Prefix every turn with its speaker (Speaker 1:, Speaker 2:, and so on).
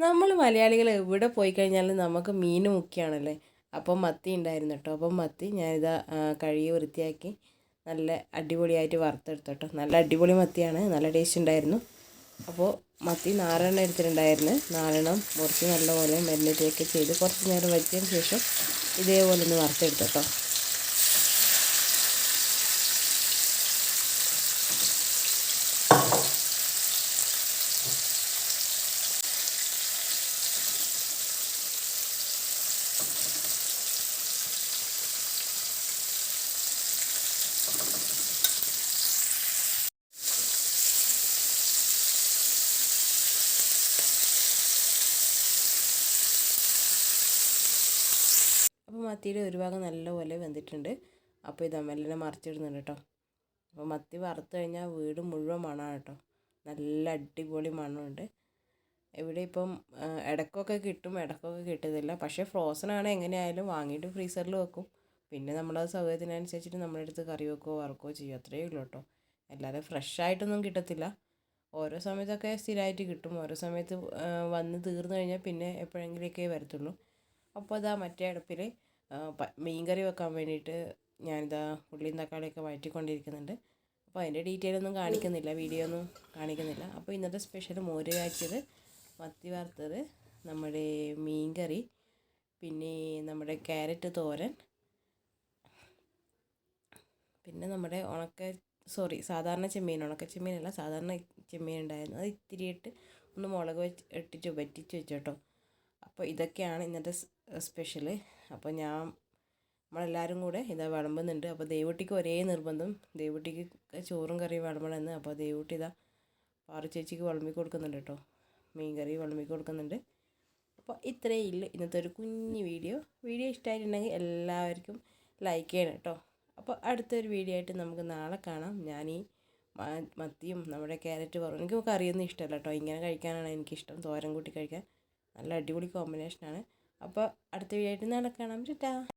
Speaker 1: നമ്മൾ മലയാളികൾ എവിടെ പോയി കഴിഞ്ഞാലും നമുക്ക് മീൻ മുഖ്യമാണല്ലേ. അപ്പം മത്തി ഉണ്ടായിരുന്നു കേട്ടോ. അപ്പം മത്തി ഞാനിതാ കഴുകി വൃത്തിയാക്കി നല്ല അടിപൊളിയായിട്ട് വറുത്തെടുത്തു കേട്ടോ. നല്ല അടിപൊളി മത്തിയാണ്, നല്ല ടേസ്റ്റ് ഉണ്ടായിരുന്നു. അപ്പോൾ മത്തി 4 എണ്ണം എടുത്തിട്ടുണ്ടായിരുന്നു. 4 എണ്ണം മുറിച്ച് നല്ലപോലെ മെരിനേറ്റൊക്കെ ചെയ്ത് കുറച്ച് നേരം വച്ചതിന് ശേഷം ഇതേപോലെ ഒന്ന് വറുത്തെടുത്തു കേട്ടോ. അപ്പോൾ മത്തിയുടെ ഒരു ഭാഗം നല്ലപോലെ വെന്തിട്ടുണ്ട്. അപ്പോൾ ഇത് മെല്ലെ മറിച്ചിടുന്നുണ്ട് കേട്ടോ. അപ്പോൾ മത്തി വറുത്ത് കഴിഞ്ഞാൽ വീട് മുഴുവൻ മണമാണ് കേട്ടോ. നല്ല അടിപൊളി മണമുണ്ട്. ഇവിടെ ഇപ്പം ഇടയ്ക്കൊക്കെ കിട്ടും, ഇടയ്ക്കൊക്കെ കിട്ടുന്നില്ല. പക്ഷേ ഫ്രോസൺ ആണ്, എങ്ങനെയായാലും വാങ്ങിയിട്ട് ഫ്രീസറിൽ വെക്കും. പിന്നെ നമ്മളത് സൗകര്യത്തിനനുസരിച്ചിട്ട് നമ്മുടെ അടുത്ത് കറി വെക്കുകയോ വറുക്കുകയോ ചെയ്യും, അത്രയേ ഉള്ളൂ കേട്ടോ. അല്ലാതെ ഫ്രഷ് ആയിട്ടൊന്നും കിട്ടത്തില്ല. ഓരോ സമയത്തൊക്കെ സ്ഥിരമായിട്ട് കിട്ടും, ഓരോ സമയത്ത് വന്ന് തീർന്നു കഴിഞ്ഞാൽ പിന്നെ എപ്പോഴെങ്കിലുമൊക്കെ വരത്തുള്ളൂ. അപ്പോൾ ഇതാ മറ്റേ അടുപ്പിൽ മീൻ കറി വെക്കാൻ വേണ്ടിയിട്ട് ഞാനിതാ ഉള്ളിയും തക്കാളിയൊക്കെ വഴറ്റിക്കൊണ്ടിരിക്കുന്നുണ്ട്. അപ്പോൾ അതിൻ്റെ ഡീറ്റെയിൽ ഒന്നും കാണിക്കുന്നില്ല, വീഡിയോ ഒന്നും കാണിക്കുന്നില്ല. അപ്പോൾ ഇന്നത്തെ സ്പെഷ്യൽ മോര് കാച്ചിയത്, മത്തി വറുത്തത്, നമ്മുടെ മീൻ കറി, പിന്നെ നമ്മുടെ ക്യാരറ്റ് തോരൻ, പിന്നെ നമ്മുടെ സാധാരണ ചെമ്മീൻ, ഉണക്ക ചെമ്മീനല്ല സാധാരണ ചെമ്മീൻ ഉണ്ടായിരുന്നു. അത് ഇത്തിരി ഇട്ട് ഒന്ന് മുളക് ഇട്ടിട്ട് വറ്റിച്ച് വെച്ചു കേട്ടോ. അപ്പോൾ ഇതൊക്കെയാണ് ഇന്നത്തെ സ്പെഷ്യൽ. അപ്പോൾ നമ്മളെല്ലാവരും കൂടെ ഇതാ വിളമ്പുന്നുണ്ട്. അപ്പോൾ ദേവുട്ടിക്ക് ഒരേ നിർബന്ധം, ദേവുട്ടിക്ക് ചോറും കറിയും വിളമ്പണമെന്ന്. അപ്പോൾ ദേവുട്ടി ഇതാ പാറു ചേച്ചിക്ക് വിളമ്പി കൊടുക്കുന്നുണ്ട് കേട്ടോ, മീൻ കറി വിളമ്പി കൊടുക്കുന്നുണ്ട്. അപ്പോൾ ഇത്രയേ ഉള്ളൂ ഇന്നത്തെ ഒരു കുഞ്ഞു വീഡിയോ ഇഷ്ടമായിട്ടുണ്ടെങ്കിൽ എല്ലാവർക്കും ലൈക്ക് ചെയ്യണം കേട്ടോ. അപ്പോൾ അടുത്തൊരു വീഡിയോ ആയിട്ട് നമുക്ക് നാളെ കാണാം. ഞാൻ ഈ മത്തിയും നമ്മുടെ ക്യാരറ്റ് വറും, എനിക്ക് കറിയൊന്നും ഇഷ്ടമല്ല കേട്ടോ, ഇങ്ങനെ കഴിക്കാനാണ് എനിക്കിഷ്ടം, തോരൻ കൂട്ടി കഴിക്കാൻ നല്ല അടിപൊളി കോമ്പിനേഷനാണ്. അപ്പോൾ അടുത്ത വീഡിയോ ആയിട്ട് നാളെ കാണാം. ടാ.